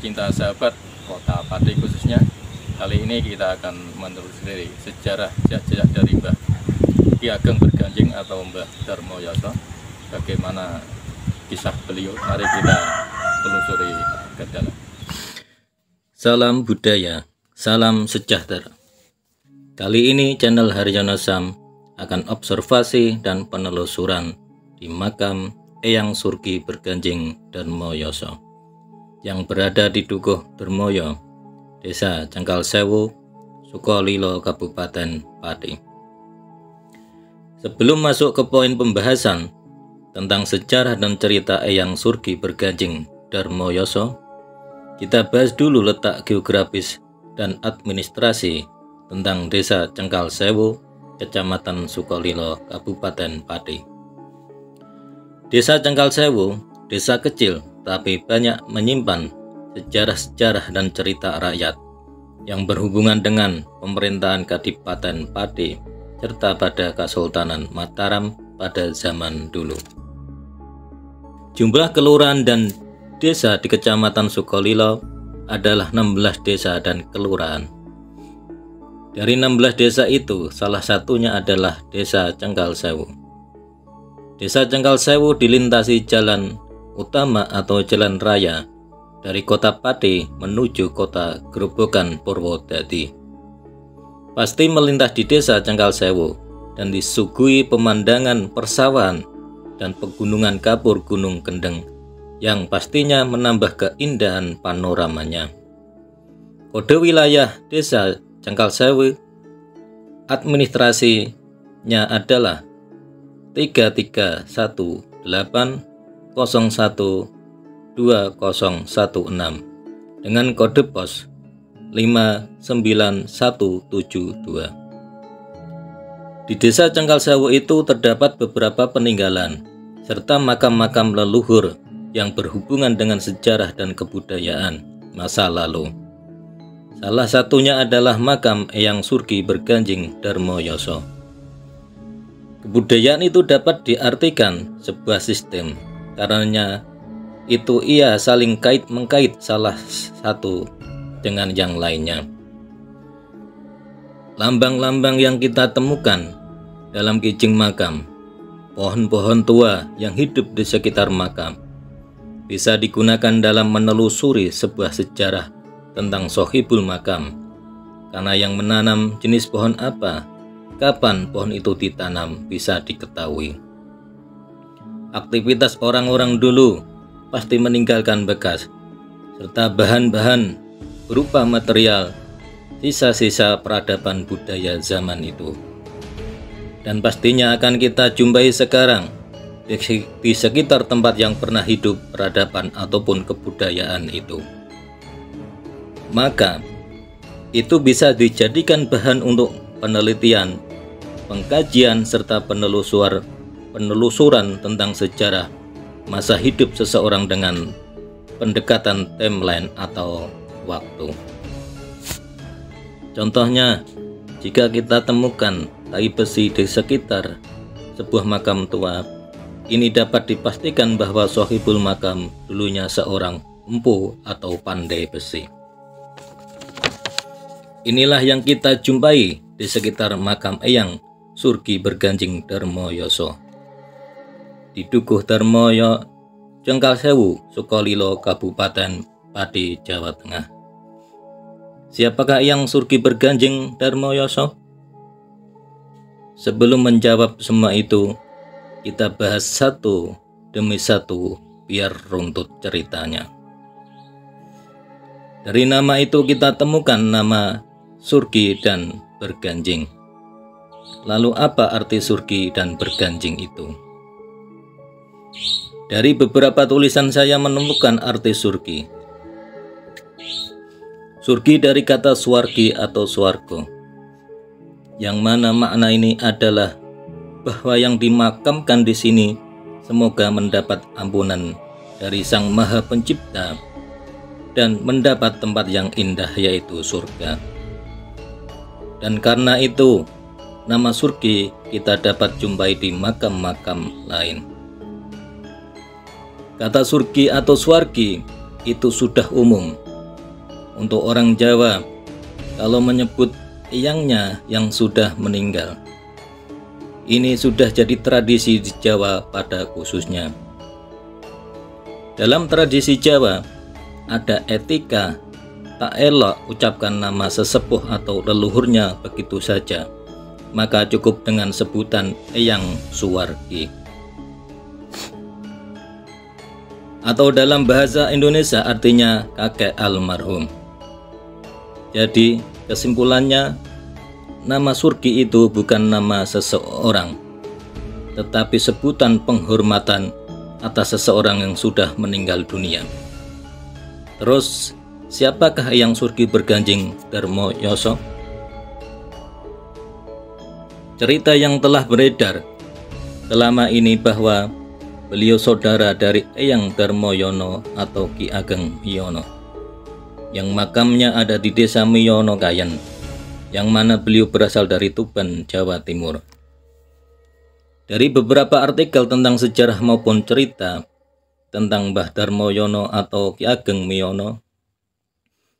pecinta sahabat Kota Pati khususnya, kali ini kita akan menelusuri sejarah jejak dari Mbah Ki Ageng Berganjing atau Mbah Darmoyoso. Bagaimana kisah beliau? Mari kita telusuri ke dalam. Salam budaya, salam sejahtera. Kali ini channel Haryono Sam akan observasi dan penelusuran di makam Eyang Surki Berganjing Darmoyoso yang berada di Dukuh Dermoyo, Desa Cengkalsewu, Sukolilo, Kabupaten Pati. Sebelum masuk ke poin pembahasan tentang sejarah dan cerita Eyang Surki Berganjing Darmoyoso, kita bahas dulu letak geografis dan administrasi tentang Desa Cengkalsewu, Kecamatan Sukolilo, Kabupaten Pati. Desa Cengkalsewu, desa kecil tapi banyak menyimpan sejarah-sejarah dan cerita rakyat yang berhubungan dengan pemerintahan Kadipaten Pati serta pada Kesultanan Mataram pada zaman dulu. Jumlah kelurahan dan desa di Kecamatan Sukolilo adalah 16 desa dan kelurahan. Dari 16 desa itu, salah satunya adalah Desa Cengkalsewu. Desa Cengkalsewu dilintasi jalan utama atau jalan raya dari kota Pati menuju kota Grobogan Purwodadi. Pasti melintas di Desa Cengkalsewu dan disuguhi pemandangan persawahan dan pegunungan kapur Gunung Kendeng yang pastinya menambah keindahan panoramanya. Kode wilayah Desa Cengkalsewu administrasinya adalah 331801216 dengan kode pos 59172. Di Desa Cengkalsewu itu terdapat beberapa peninggalan serta makam-makam leluhur yang berhubungan dengan sejarah dan kebudayaan masa lalu. Salah satunya adalah makam Eyang Surki Berganjing Darmoyoso. Kebudayaan itu dapat diartikan sebuah sistem, karenanya itu ia saling kait-mengkait salah satu dengan yang lainnya. Lambang-lambang yang kita temukan dalam kijing makam, pohon-pohon tua yang hidup di sekitar makam, bisa digunakan dalam menelusuri sebuah sejarah tentang sohibul makam, karena yang menanam jenis pohon apa, kapan pohon itu ditanam bisa diketahui. Aktivitas orang-orang dulu pasti meninggalkan bekas, serta bahan-bahan berupa material sisa-sisa peradaban budaya zaman itu. Dan pastinya akan kita jumpai sekarang di sekitar tempat yang pernah hidup peradaban ataupun kebudayaan itu. Maka itu bisa dijadikan bahan untuk penelitian, pengkajian, serta penelusuran tentang sejarah masa hidup seseorang dengan pendekatan timeline atau waktu. Contohnya, jika kita temukan tai besi di sekitar sebuah makam tua, ini dapat dipastikan bahwa sohibul makam dulunya seorang empu atau pandai besi. Inilah yang kita jumpai di sekitar makam Eyang Surki Berganjing Darmoyoso di Dukuh Dermoyo, Cengkalsewu, Sukolilo, Kabupaten Pati, Jawa Tengah. Siapakah Eyang Surki Berganjing Darmoyoso? Sebelum menjawab semua itu, kita bahas satu demi satu biar runtut ceritanya. Dari nama itu kita temukan nama Surki dan Berganjing. Lalu apa arti Surki dan Berganjing itu? Dari beberapa tulisan saya menemukan arti Surki. Surki dari kata swargi atau swargo, yang mana makna ini adalah bahwa yang dimakamkan di sini semoga mendapat ampunan dari Sang Maha Pencipta dan mendapat tempat yang indah yaitu surga. Dan karena itu, nama Surki kita dapat jumpai di makam-makam lain. Kata surgi atau swargi itu sudah umum untuk orang Jawa kalau menyebut eyangnya yang sudah meninggal. Ini sudah jadi tradisi di Jawa pada khususnya. Dalam tradisi Jawa ada etika tak elok ucapkan nama sesepuh atau leluhurnya begitu saja, maka cukup dengan sebutan Eyang Suwargi. Atau dalam bahasa Indonesia artinya kakek almarhum. Jadi kesimpulannya, nama Surgi itu bukan nama seseorang, tetapi sebutan penghormatan atas seseorang yang sudah meninggal dunia. Terus, siapakah Eyang Surgi Berganjing Darmoyoso? Cerita yang telah beredar selama ini bahwa beliau saudara dari Eyang Darmoyono atau Ki Ageng Miyono, yang makamnya ada di desa Miyono Kayen, yang mana beliau berasal dari Tuban, Jawa Timur. Dari beberapa artikel tentang sejarah maupun cerita tentang Mbah Darmoyono atau Ki Ageng Miyono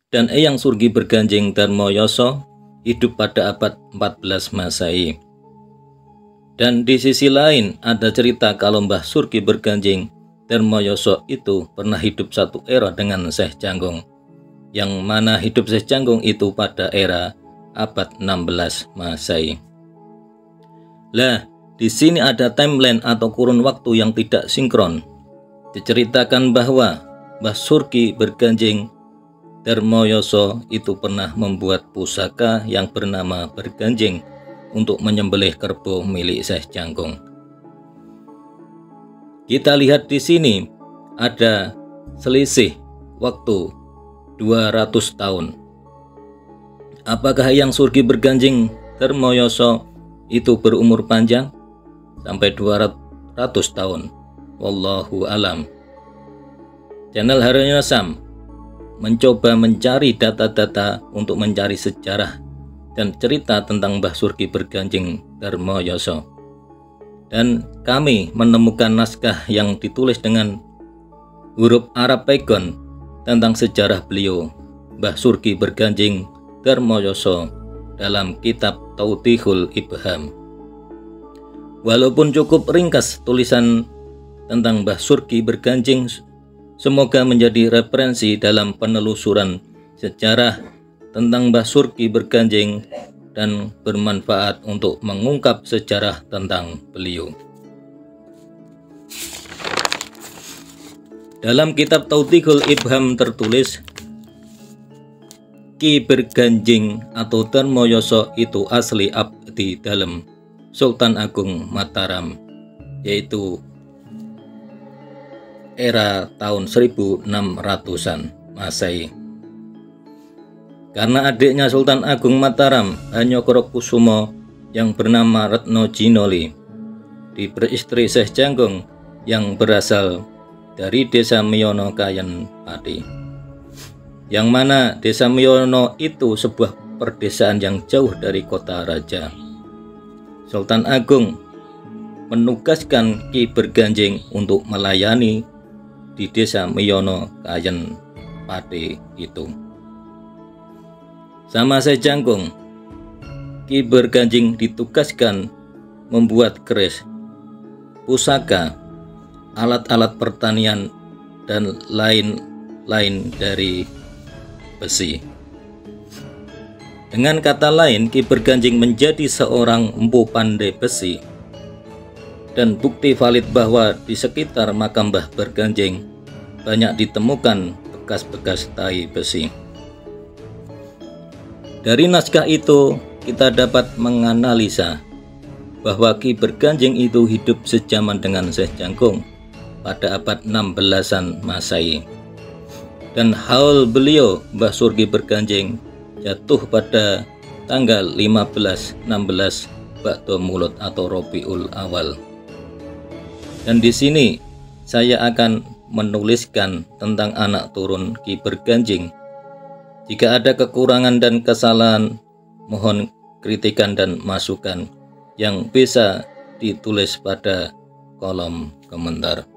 dan Eyang Surgi Berganjing Darmoyoso hidup pada abad 14 Masehi. Dan di sisi lain ada cerita kalau Mbah Surgi Berganjing Darmoyoso itu pernah hidup satu era dengan Syekh Janggong, yang mana hidup Syekh Janggong itu pada era abad 16 Masehi. Lah, di sini ada timeline atau kurun waktu yang tidak sinkron. Diceritakan bahwa Mbah Surgi Berganjing Darmoyoso itu pernah membuat pusaka yang bernama Berganjing untuk menyembelih kerbau milik Syekh Janggong. Kita lihat di sini ada selisih waktu 200 tahun. Apakah Eyang Surgi Berganjing Darmoyoso itu berumur panjang sampai 200 tahun? Wallahu alam. Channel Haryono Sam mencoba mencari data-data untuk mencari sejarah dan cerita tentang Mbah Surgi Berganjing Darmoyoso, dan kami menemukan naskah yang ditulis dengan huruf Arab Pegon tentang sejarah beliau Mbah Surgi Berganjing Darmoyoso dalam kitab Tawdihul Ibham. Walaupun cukup ringkas tulisan tentang Mbah Surgi Berganjing, semoga menjadi referensi dalam penelusuran sejarah tentang Mbah Surgi Berganjing dan bermanfaat untuk mengungkap sejarah tentang beliau. Dalam kitab Tawdihul Ibham tertulis, Ki Berganjing atau Darmoyoso itu asli abdi dalam Sultan Agung Mataram, yaitu era tahun 1600-an Masehi. Karena adiknya Sultan Agung Mataram, Hanyokrokusumo, yang bernama Retno Jinoli, diperistri Syekh Janggong yang berasal dari desa Miyono Kayen Pati, yang mana desa Miyono itu sebuah perdesaan yang jauh dari kota raja. Sultan Agung menugaskan Ki Berganjing untuk melayani di desa Miyono Kayen Pati itu. Sama Syekh Janggong, Ki Berganjing ditugaskan membuat keris, pusaka, alat-alat pertanian, dan lain-lain dari besi. Dengan kata lain, Ki Berganjing menjadi seorang empu pandai besi. Dan bukti valid bahwa di sekitar makam Mbah Berganjing banyak ditemukan bekas-bekas tai besi. Dari naskah itu kita dapat menganalisa bahwa Ki Berganjing itu hidup sejaman dengan Syekh Janggong pada abad 16-an Masehi, dan haul beliau Mbah Surgi Berganjing jatuh pada tanggal 15-16 Ba'da Mulud atau Rabiul Awal. Dan di sini saya akan menuliskan tentang anak turun Ki Berganjing. Jika ada kekurangan dan kesalahan, mohon kritikan dan masukan yang bisa ditulis pada kolom komentar.